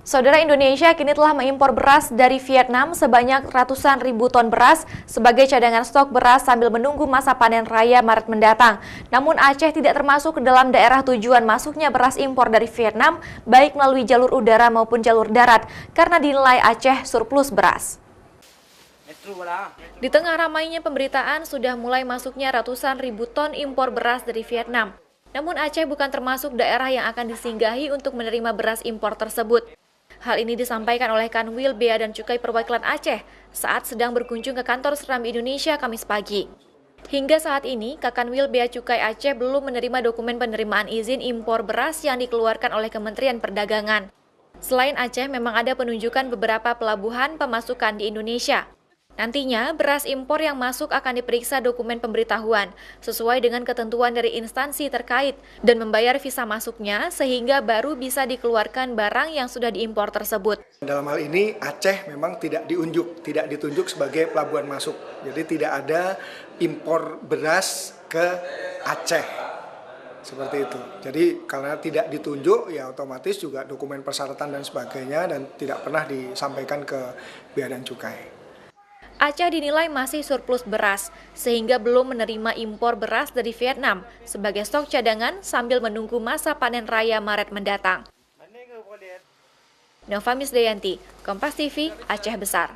Saudara, Indonesia kini telah mengimpor beras dari Vietnam sebanyak ratusan ribu ton beras sebagai cadangan stok beras sambil menunggu masa panen raya Maret mendatang. Namun Aceh tidak termasuk ke dalam daerah tujuan masuknya beras impor dari Vietnam, baik melalui jalur udara maupun jalur darat, karena dinilai Aceh surplus beras. Di tengah ramainya pemberitaan, sudah mulai masuknya ratusan ribu ton impor beras dari Vietnam. Namun Aceh bukan termasuk daerah yang akan disinggahi untuk menerima beras impor tersebut. Hal ini disampaikan oleh Kanwil Bea dan Cukai Perwakilan Aceh saat sedang berkunjung ke kantor Serambi Indonesia Kamis pagi. Hingga saat ini, Kakanwil Bea Cukai Aceh belum menerima dokumen penerimaan izin impor beras yang dikeluarkan oleh Kementerian Perdagangan. Selain Aceh, memang ada penunjukan beberapa pelabuhan pemasukan di Indonesia. Nantinya, beras impor yang masuk akan diperiksa dokumen pemberitahuan sesuai dengan ketentuan dari instansi terkait dan membayar visa masuknya sehingga baru bisa dikeluarkan barang yang sudah diimpor tersebut. Dalam hal ini Aceh memang tidak ditunjuk sebagai pelabuhan masuk. Jadi tidak ada impor beras ke Aceh. Seperti itu. Jadi karena tidak ditunjuk, ya otomatis juga dokumen persyaratan dan sebagainya dan tidak pernah disampaikan ke Bea dan Cukai. Aceh dinilai masih surplus beras, sehingga belum menerima impor beras dari Vietnam sebagai stok cadangan sambil menunggu masa panen raya Maret mendatang. Nova Misdayanti, Kompas TV, Aceh Besar.